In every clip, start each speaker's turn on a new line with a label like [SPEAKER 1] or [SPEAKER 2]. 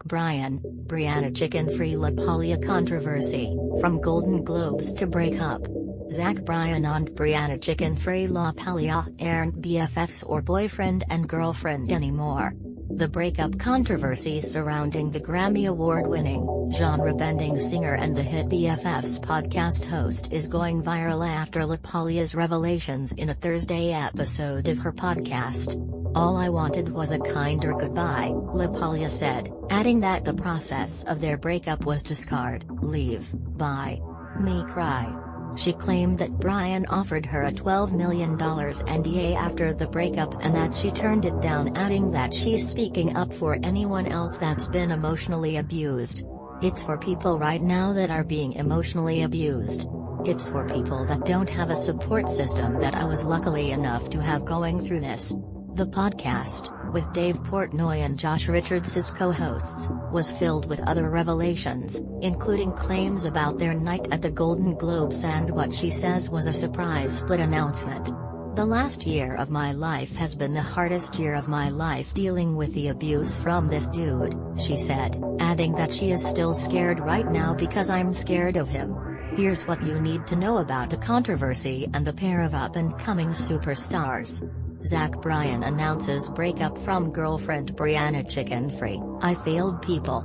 [SPEAKER 1] Bryan, Brianna Chickenfry LaPaglia controversy, from Golden Globes to breakup. Bryan and Brianna Chickenfry LaPaglia aren't BFFs or boyfriend and girlfriend anymore. The breakup controversy surrounding the Grammy Award-winning, genre-bending singer and the hit BFFs podcast host is going viral after LaPaglia's revelations in a Thursday episode of her podcast. "All I wanted was a kinder goodbye," LaPaglia said, adding that the process of their breakup was discard, leave, buy, me cry. She claimed that Bryan offered her a $12 million NDA after the breakup and that she turned it down, adding that she's speaking up for anyone else that's been emotionally abused. "It's for people right now that are being emotionally abused. It's for people that don't have a support system that I was lucky enough to have going through this." The podcast, with Dave Portnoy and Josh Richards as co-hosts, was filled with other revelations, including claims about their night at the Golden Globes and what she says was a surprise split announcement. "The last year of my life has been the hardest year of my life dealing with the abuse from this dude," she said, adding that she is still scared right now because I'm scared of him. Here's what you need to know about the controversy and the pair of up-and-coming superstars. Bryan announces breakup from girlfriend Brianna Chickenfry. "I failed people."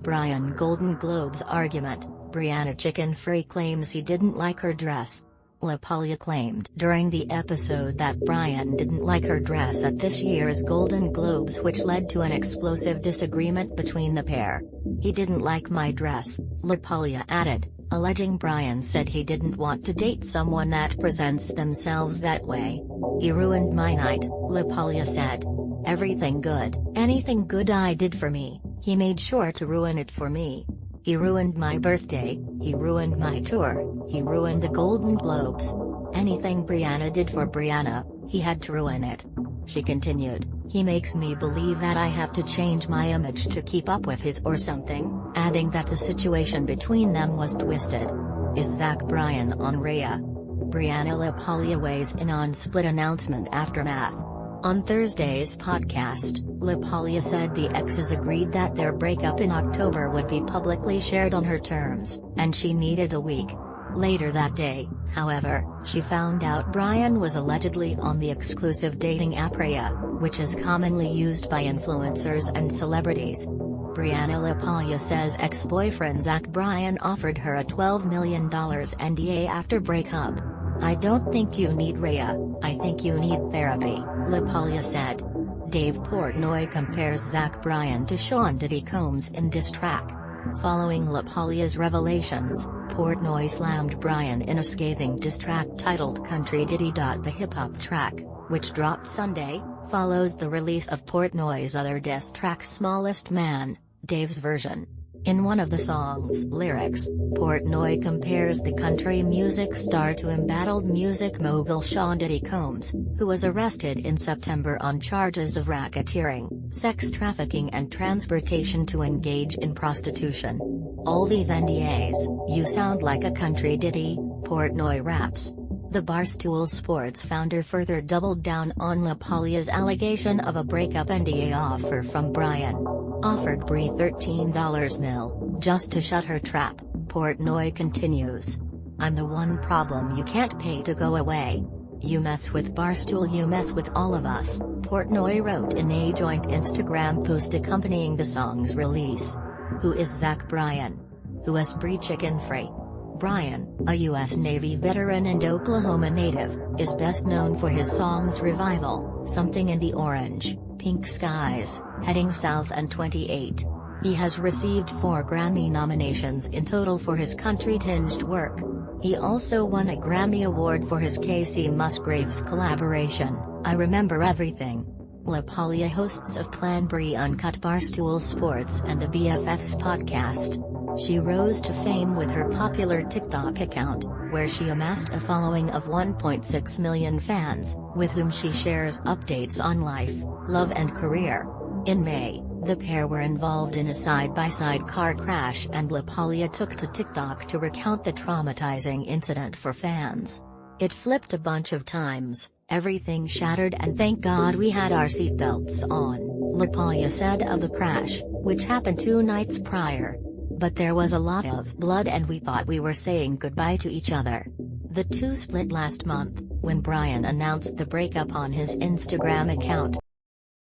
[SPEAKER 1] Bryan Golden Globes argument, Brianna Chickenfry claims he didn't like her dress. LaPaglia claimed during the episode that Bryan didn't like her dress at this year's Golden Globes, which led to an explosive disagreement between the pair. "He didn't like my dress," LaPaglia added, alleging Bryan said he didn't want to date someone that presents themselves that way. "He ruined my night," LaPaglia said. "Everything good, anything good I did for me, he made sure to ruin it for me. He ruined my birthday, he ruined my tour, he ruined the Golden Globes. Anything Brianna did for Brianna, he had to ruin it." She continued, "He makes me believe that I have to change my image to keep up with his or something," adding that the situation between them was twisted. Is Bryan on Rhea? Brianna LaPaglia weighs in on split announcement aftermath. On Thursday's podcast, LaPaglia said the exes agreed that their breakup in October would be publicly shared on her terms, and she needed a week. Later that day, however, she found out Bryan was allegedly on the exclusive dating app Rhea, which is commonly used by influencers and celebrities. Brianna LaPaglia says ex-boyfriend Bryan offered her a $12 million NDA after breakup. "I don't think you need Rhea, I think you need therapy," LaPaglia said. Dave Portnoy compares Bryan to Sean Diddy Combs in diss track. Following LaPaglia's revelations, Portnoy slammed Bryan in a scathing diss track titled Country Diddy. The hip-hop track, which dropped Sunday, follows the release of Portnoy's other diss track Smallest Man, Dave's version. In one of the song's lyrics, Portnoy compares the country music star to embattled music mogul Sean Diddy Combs, who was arrested in September on charges of racketeering, sex trafficking and transportation to engage in prostitution. "All these NDAs, you sound like a country Diddy," Portnoy raps. The Barstool Sports founder further doubled down on LaPaglia's allegation of a breakup NDA offer from Bryan. "Offered Bri $13 million, just to shut her trap," Portnoy continues. "I'm the one problem you can't pay to go away. You mess with Barstool, you mess with all of us," Portnoy wrote in a joint Instagram post accompanying the song's release. Who is Bryan? Who is Bri Chickenfry? Bryan, a U.S. Navy veteran and Oklahoma native, is best known for his songs Revival, Something in the Orange, Pink Skies, Heading South and 28. He has received 4 Grammy nominations in total for his country-tinged work. He also won a Grammy Award for his Casey Musgraves collaboration, I Remember Everything. LaPaglia, hosts of Plan Bri Uncut, Barstool Sports and the BFFs podcast. She rose to fame with her popular TikTok account, where she amassed a following of 1.6 million fans, with whom she shares updates on life, love and career. In May, the pair were involved in a side-by-side car crash and LaPaglia took to TikTok to recount the traumatizing incident for fans. "It flipped a bunch of times, everything shattered and thank God we had our seatbelts on," LaPaglia said of the crash. which happened 2 nights prior. But there was a lot of blood and we thought we were saying goodbye to each other. The two split last month, when Bryan announced the breakup on his Instagram account.